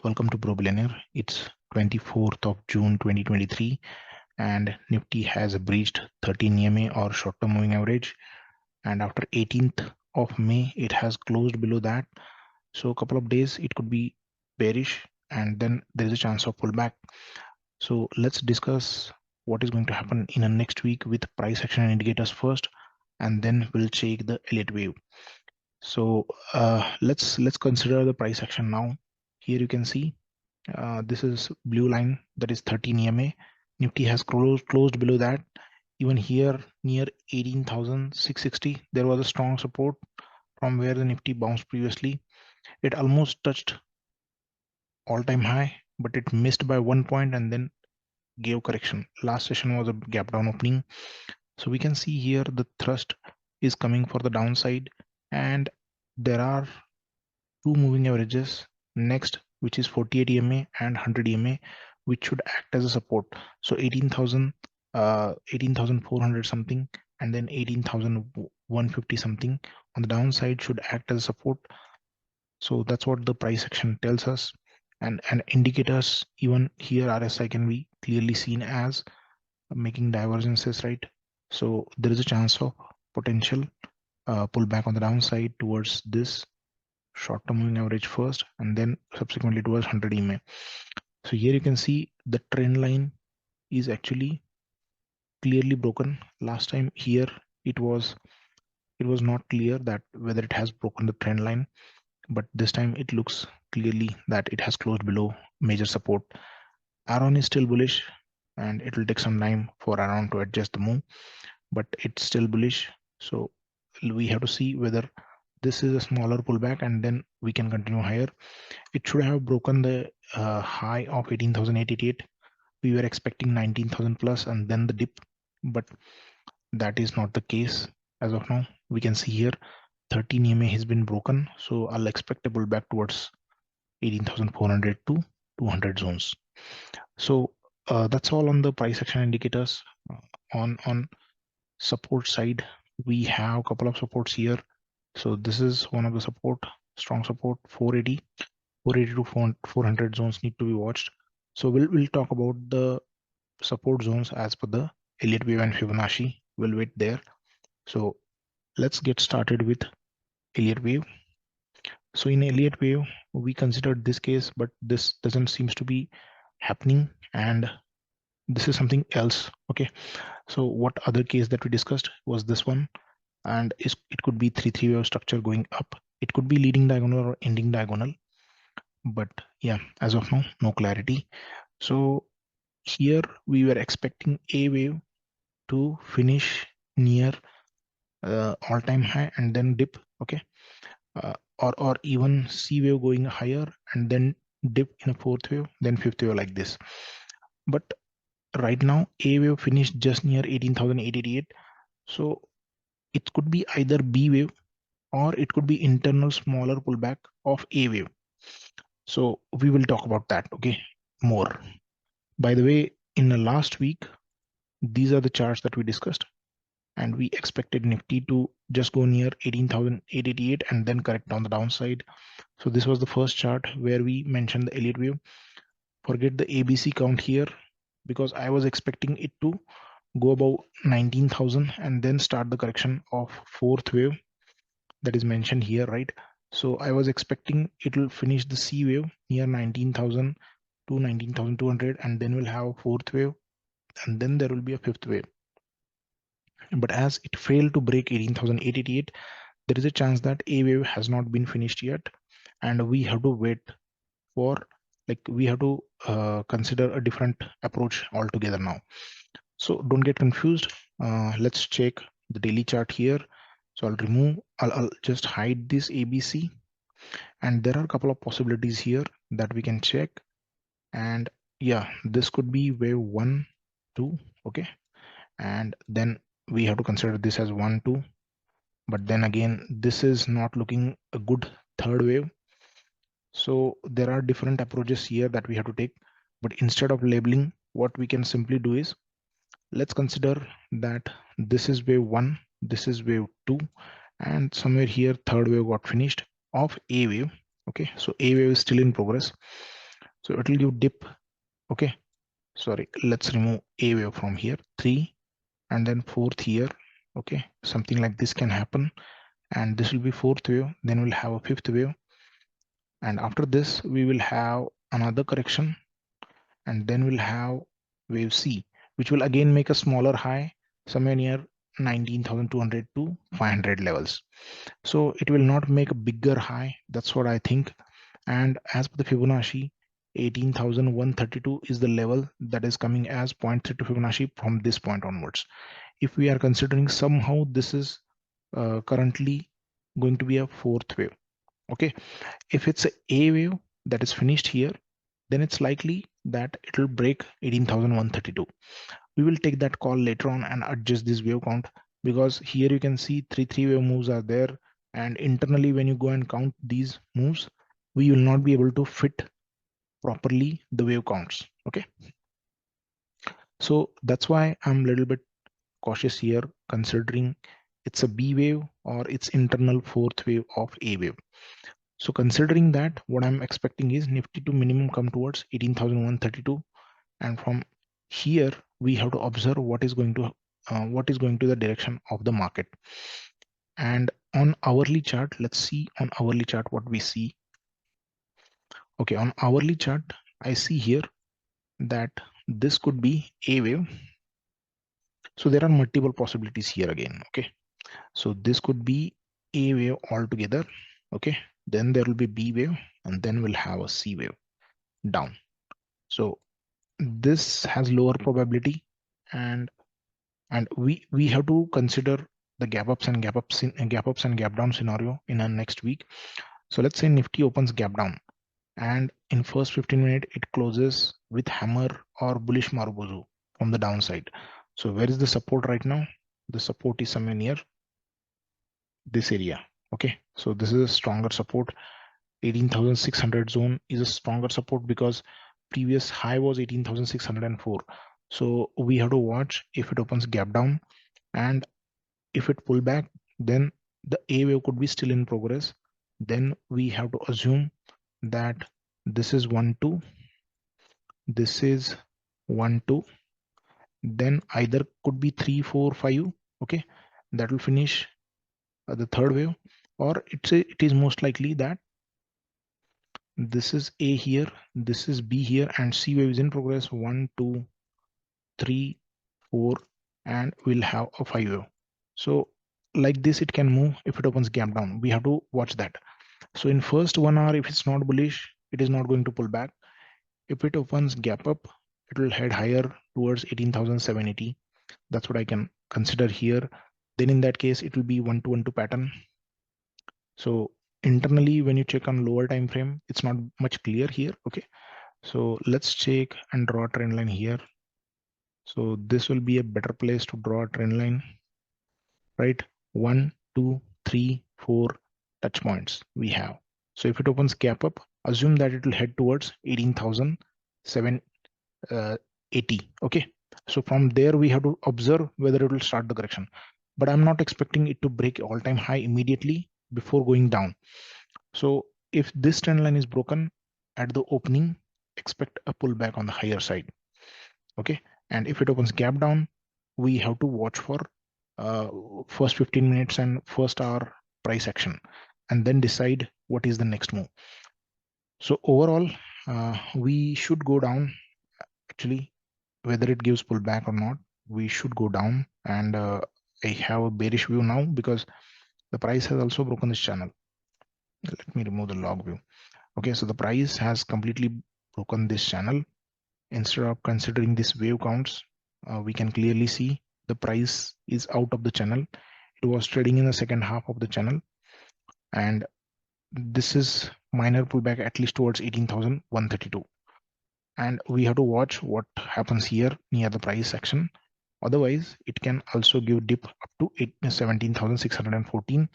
Welcome to Pro Billionaire. It's 24th of June 2023 and Nifty has breached 13 EMA or short-term moving average, and after 18th of May it has closed below that. So a couple of days it could be bearish and then there is a chance of pullback. So let's discuss what is going to happen in the next week with price action indicators first, and then we'll check the Elliott Wave. So let's consider the price action now. Here you can see this is blue line, that is 13 EMA. Nifty has closed below that. Even here near 18,660 there was a strong support from where the Nifty bounced previously. It almost touched all-time high, but it missed by 1 point and then gave correction. Last session was a gap down opening. So we can see here the thrust is coming for the downside, and there are two moving averages next, which is 48 EMA and 100 EMA, which should act as a support. So 18,400 something and then 18,150 something on the downside should act as a support. So that's what the price action tells us, and indicators even here RSI can be clearly seen as making divergences, right? So there is a chance of potential pullback on the downside towards this short-term moving average first and then subsequently towards 100 EMA. So here you can see the trend line is actually clearly broken. Last time here it was not clear that whether it has broken the trend line, but this time it looks clearly that it has closed below major support. Aron is still bullish and it will take some time for Aron to adjust the move, but it's still bullish. So we have to see whether this is a smaller pullback and then we can continue higher. It should have broken the high of 18,888. We were expecting 19,000 plus and then the dip, but that is not the case as of now. We can see here 13 EMA has been broken, so I'll expect a pullback towards 18,400 to 200 zones. So that's all on the price action indicators. On support side, we have a couple of supports here. So this is one of the support, strong support, 480 to 400 zones need to be watched. So we'll talk about the support zones as per the Elliott Wave and Fibonacci. We'll wait there. So let's get started with Elliott Wave. So in Elliott Wave, we considered this case, but this doesn't seems to be happening, and this is something else. Okay, so what other case that we discussed was this one, and it could be 3-3 wave structure going up. It could be leading diagonal or ending diagonal, but yeah, as of now, no clarity. So here we were expecting A wave to finish near all-time high and then dip. Okay, or even C wave going higher and then dip in a fourth wave, then fifth wave, like this. But right now A wave finished just near 18,888. So it could be either B wave or it could be internal smaller pullback of A wave. So we will talk about that, okay, more. By the way, in the last week, these are the charts that we discussed, and we expected Nifty to just go near 18,888 and then correct on the downside. So this was the first chart where we mentioned the Elliott Wave. Forget the ABC count here, because I was expecting it to go above 19,000 and then start the correction of fourth wave that is mentioned here, right? So I was expecting it will finish the C wave near 19,000 to 19,200 and then we'll have a fourth wave and then there will be a fifth wave. But as it failed to break 18,888, there is a chance that A wave has not been finished yet, and we have to wait for, like, we have to consider a different approach altogether now. So don't get confused. Let's check the daily chart here. So I'll just hide this ABC, and there are a couple of possibilities here that we can check. And yeah, this could be wave 1, 2, okay, and then we have to consider this as 1, 2, but then again this is not looking a good third wave. So there are different approaches here that we have to take, but instead of labeling, what we can simply do is, let's consider that this is wave 1, this is wave 2, and somewhere here third wave got finished of A wave. Okay, so A wave is still in progress. So it will give dip. Okay, sorry, let's remove a wave from here, 3 and then 4th here. Okay, something like this can happen, and this will be 4th wave, then we'll have a 5th wave, and after this we will have another correction, and then we'll have wave C, which will again make a smaller high somewhere near 19,200 to 500 levels. So it will not make a bigger high, that's what I think. And as per the Fibonacci, 18,132 is the level that is coming as 0.32 Fibonacci from this point onwards. If we are considering somehow this is currently going to be a 4th wave. Okay, if it's a wave that is finished here, then it's likely that it will break 18,132. We will take that call later on and adjust this wave count, because here you can see three wave moves are there, and internally when you go and count these moves, we will not be able to fit properly the wave counts. Okay, so that's why I'm a little bit cautious here, considering it's a B wave or it's internal 4th wave of A wave. So considering that, what I'm expecting is Nifty to minimum come towards 18,132, and from here we have to observe what is going to the direction of the market. And on hourly chart, let's see on hourly chart what we see. Okay, on hourly chart, I see here that this could be A wave. So there are multiple possibilities here again. Okay, so this could be A wave altogether. Okay, then there will be B wave, and then we'll have a C wave down. So this has lower probability, and we have to consider the gap ups and gap down scenario in our next week. So let's say Nifty opens gap down, and in first 15 minutes it closes with hammer or bullish Marubozu from the downside. So where is the support right now? The support is somewhere near this area. Okay, so this is a stronger support. 18,600 zone is a stronger support because previous high was 18,604. So we have to watch if it opens gap down, and if it pull back, then the A wave could be still in progress. Then we have to assume that this is 1 2, this is 1 2, then either could be 3 4 5. Okay, that will finish the 3rd wave, or it is most likely that this is A here, this is B here, and C wave is in progress 1 2 3 4, and we'll have a 5 wave. So like this it can move if it opens gap down. We have to watch that. So in first 1 hour, if it's not bullish, it is not going to pull back. If it opens gap up, it will head higher towards 18,780. That's what I can consider here. Then in that case, it will be 1 2 1 2 pattern. So internally, when you check on lower time frame, it's not much clear here. Okay, so let's check and draw a trend line here. So this will be a better place to draw a trend line, right? 1 2 3 4 touch points we have. So if it opens gap up, assume that it will head towards 18,780. Okay, so from there we have to observe whether it will start the correction, but I'm not expecting it to break all-time high immediately before going down. So if this trend line is broken at the opening, expect a pullback on the higher side. Okay, and if it opens gap down, we have to watch for first 15 minutes and first hour price action, and then decide what is the next move. So overall, we should go down. Actually, whether it gives pullback or not, we should go down. And I have a bearish view now because the price has also broken this channel. Let me remove the log view. Okay, so the price has completely broken this channel. Instead of considering this wave counts, we can clearly see the price is out of the channel. It was trading in the second half of the channel, and this is minor pullback at least towards 18,132. And we have to watch what happens here near the price action. Otherwise, it can also give dip up to 17,614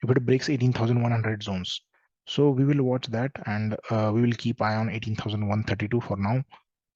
if it breaks 18,100 zones. So we will watch that, and we will keep eye on 18,132 for now.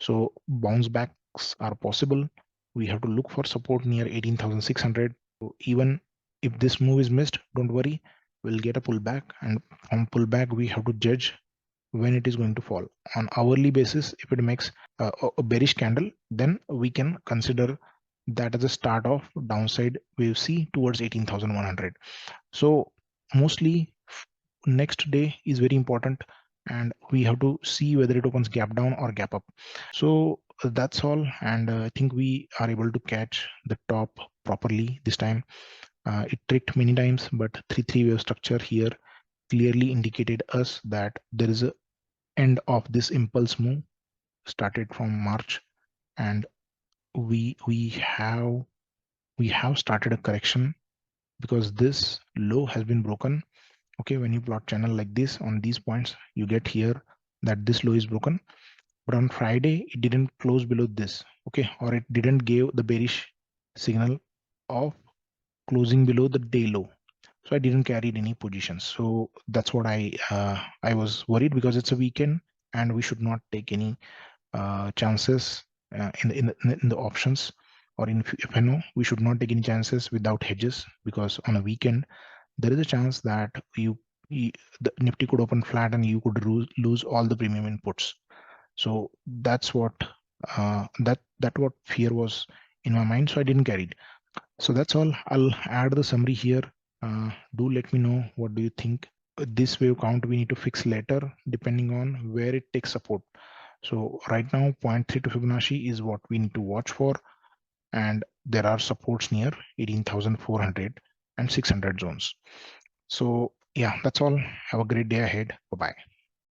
So bounce backs are possible. We have to look for support near 18,600. So even if this move is missed, don't worry, we'll get a pullback, and from pullback we have to judge when it is going to fall. On hourly basis, if it makes a bearish candle, then we can consider that as a start of downside wave C towards 18,100. So mostly next day is very important, and we have to see whether it opens gap down or gap up. So that's all, and I think we are able to catch the top properly this time. It tricked many times, but 3-3 wave structure here clearly indicated us that there is a end of this impulse move started from March, and we have started a correction because this low has been broken. Okay, when you plot channel like this on these points, you get here that this low is broken, but on Friday it didn't close below this, okay, or it didn't give the bearish signal of closing below the day low. So I didn't carry any positions. So that's what I was worried, because it's a weekend and we should not take any chances in the options, or in FNO we should not take any chances without hedges, because on a weekend there is a chance that the Nifty could open flat and you could lose all the premium inputs. So that's what that what fear was in my mind, so I didn't carry it. So that's all. I'll add the summary here. Do let me know what do you think. This wave count we need to fix later depending on where it takes support. So right now 0.32 Fibonacci is what we need to watch for, and there are supports near 18,400 and 600 zones. So yeah, that's all. Have a great day ahead. Bye bye.